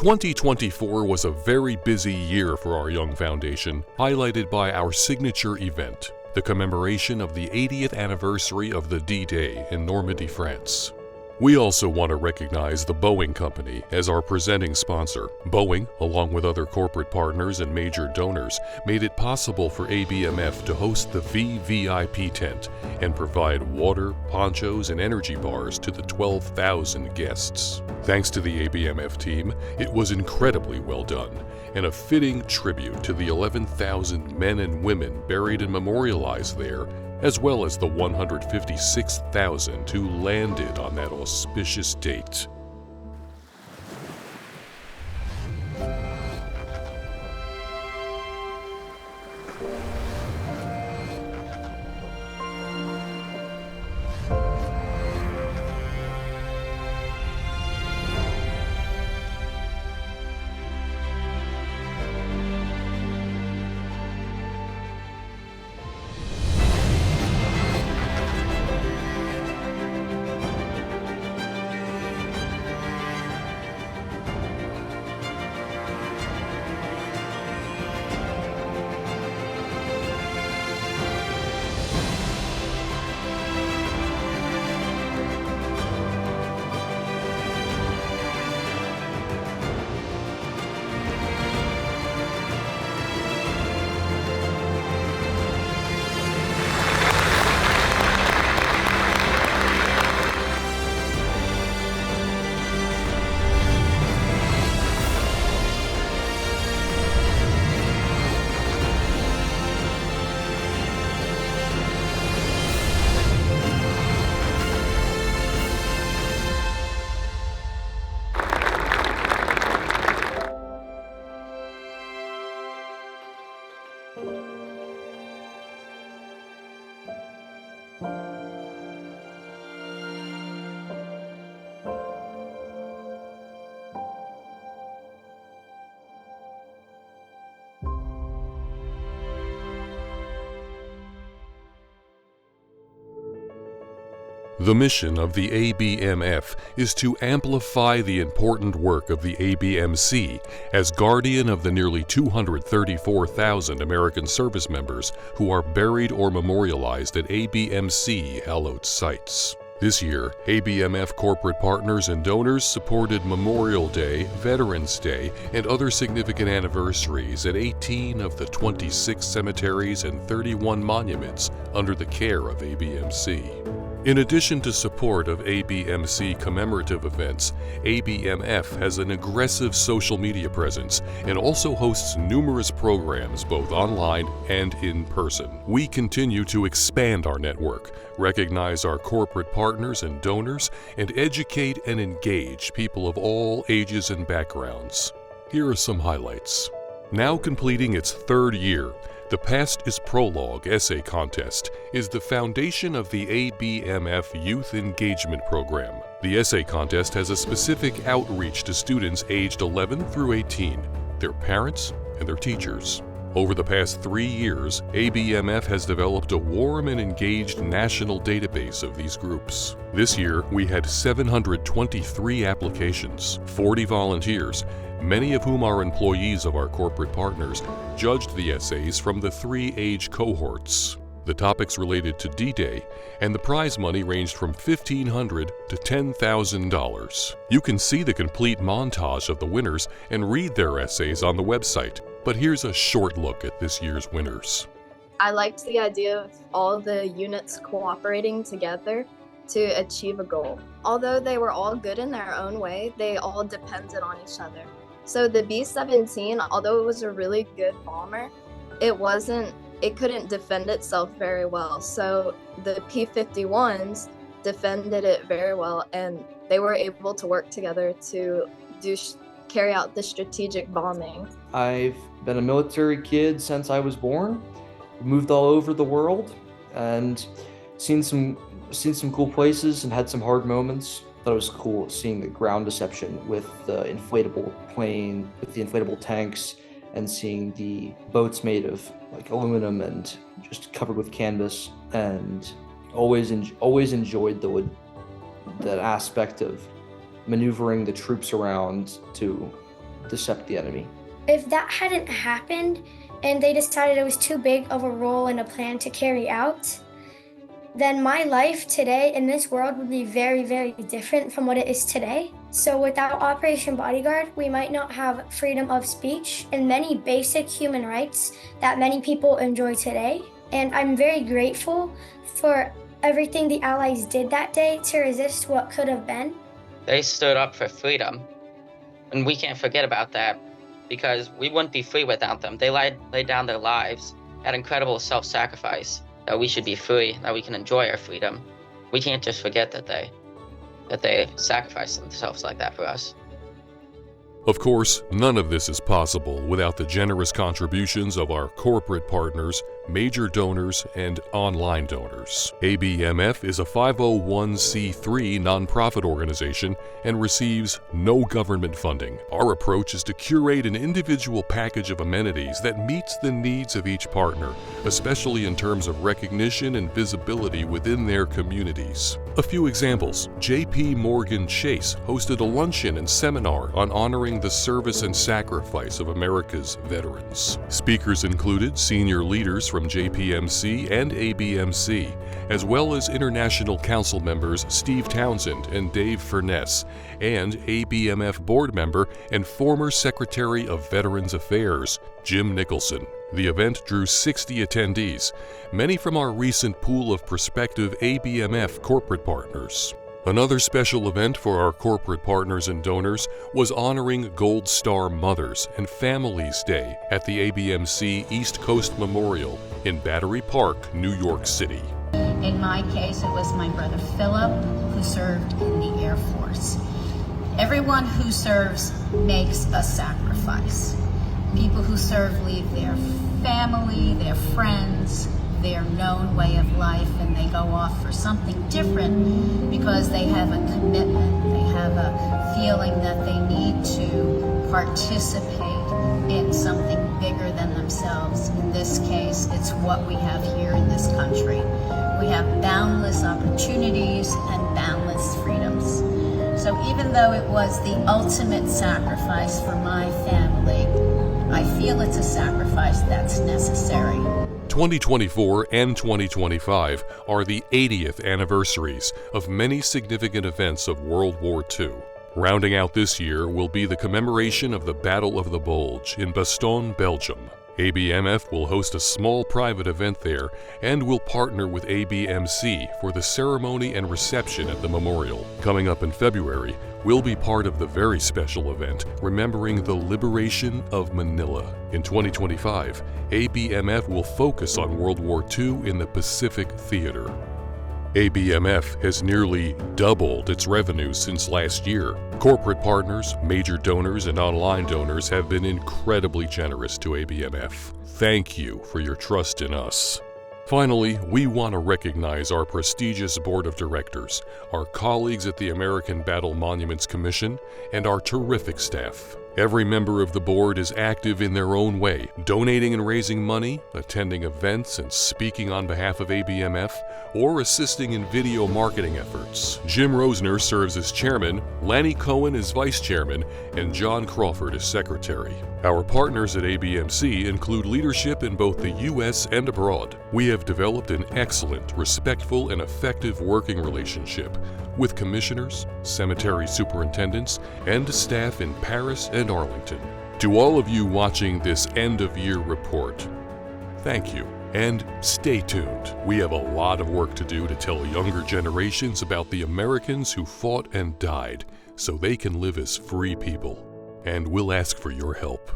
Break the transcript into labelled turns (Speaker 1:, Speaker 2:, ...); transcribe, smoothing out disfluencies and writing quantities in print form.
Speaker 1: 2024 was a very busy year for our young foundation, highlighted by our signature event, the commemoration of the 80th anniversary of the D-Day in Normandy, France. We also want to recognize the Boeing Company as our presenting sponsor. Boeing, along with other corporate partners and major donors, made it possible for ABMF to host the VVIP tent and provide water, ponchos, and energy bars to the 12,000 guests. Thanks to the ABMF team, it was incredibly well done, and a fitting tribute to the 11,000 men and women buried and memorialized there, as well as the 156,000 who landed on that auspicious date. The mission of the ABMF is to amplify the important work of the ABMC as guardian of the nearly 234,000 American service members who are buried or memorialized at ABMC hallowed sites. This year, ABMF corporate partners and donors supported Memorial Day, Veterans Day, and other significant anniversaries at 18 of the 26 cemeteries and 31 monuments under the care of ABMC. In addition to support of ABMC commemorative events, ABMF has an aggressive social media presence and also hosts numerous programs both online and in person. We continue to expand our network, recognize our corporate partners and donors, and educate and engage people of all ages and backgrounds. Here are some highlights. Now completing its third year, the Past is Prologue Essay Contest is the foundation of the ABMF Youth Engagement Program. The essay contest has a specific outreach to students aged 11 through 18, their parents, and their teachers. Over the past 3 years, ABMF has developed a warm and engaged national database of these groups. This year, we had 723 applications, 40 volunteers, many of whom are employees of our corporate partners, judged the essays from the 3 age cohorts. The topics related to D-Day, and the prize money ranged from $1,500 to $10,000. You can see the complete montage of the winners and read their essays on the website, but here's a short look at this year's winners.
Speaker 2: I liked the idea of all the units cooperating together to achieve a goal. Although they were all good in their own way, they all depended on each other. So the B-17, although it was a really good bomber, it couldn't defend itself very well. So the P-51s defended it very well, and they were able to work together to carry out the strategic bombing.
Speaker 3: I've been a military kid since I was born, moved all over the world, and seen some cool places and had some hard moments. Thought it was cool seeing the ground deception with the inflatable plane, with the inflatable tanks, and seeing the boats made of like aluminum and just covered with canvas. And always enjoyed that aspect of maneuvering the troops around to decept the enemy.
Speaker 4: If that hadn't happened and they decided it was too big of a role and a plan to carry out, then my life today in this world would be very, very different from what it is today. So without Operation Bodyguard, we might not have freedom of speech and many basic human rights that many people enjoy today. And I'm very grateful for everything the Allies did that day to resist what could have been.
Speaker 5: They stood up for freedom, and we can't forget about that, because we wouldn't be free without them. They laid down their lives at incredible self-sacrifice, that we should be free, that we can enjoy our freedom. We can't just forget that they sacrificed themselves like that for us.
Speaker 1: Of course, none of this is possible without the generous contributions of our corporate partners, major donors, and online donors. ABMF is a 501c3 nonprofit organization and receives no government funding. Our approach is to curate an individual package of amenities that meets the needs of each partner, especially in terms of recognition and visibility within their communities. A few examples. J.P. Morgan Chase hosted a luncheon and seminar on honoring the service and sacrifice of America's veterans. Speakers included senior leaders from JPMC and ABMC, as well as International Council members Steve Townsend and Dave Furness, and ABMF board member and former Secretary of Veterans Affairs, Jim Nicholson. The event drew 60 attendees, many from our recent pool of prospective ABMF corporate partners. Another special event for our corporate partners and donors was honoring Gold Star Mothers and Families Day at the ABMC East Coast Memorial in Battery Park, New York City.
Speaker 6: In my case, it was my brother Philip, who served in the Air Force. Everyone who serves makes a sacrifice. People who serve leave their family, their friends, their known way of life, and they go off for something different because they have a commitment, they have a feeling that they need to participate in something bigger than themselves. In this case, it's what we have here in this country. We have boundless opportunities and boundless freedoms. So even though it was the ultimate sacrifice for my family, I feel it's a sacrifice that's necessary.
Speaker 1: 2024 and 2025 are the 80th anniversaries of many significant events of World War II. Rounding out this year will be the commemoration of the Battle of the Bulge in Bastogne, Belgium. ABMF will host a small private event there and will partner with ABMC for the ceremony and reception at the memorial. Coming up in February, we'll be part of the very special event remembering the liberation of Manila. In 2025, ABMF will focus on World War II in the Pacific Theater. ABMF has nearly doubled its revenues since last year. Corporate partners, major donors, and online donors have been incredibly generous to ABMF. Thank you for your trust in us. Finally, we want to recognize our prestigious board of directors, our colleagues at the American Battle Monuments Commission, and our terrific staff. Every member of the board is active in their own way, donating and raising money, attending events and speaking on behalf of ABMF, or assisting in video marketing efforts. Jim Rosner serves as chairman, Lanny Cohen is vice chairman, and John Crawford is secretary. Our partners at ABMC include leadership in both the U.S. and abroad. We have developed an excellent, respectful, and effective working relationship with commissioners, cemetery superintendents, and staff in Paris and Arlington. To all of you watching this end-of-year report, thank you, and stay tuned. We have a lot of work to do to tell younger generations about the Americans who fought and died so they can live as free people. And we'll ask for your help.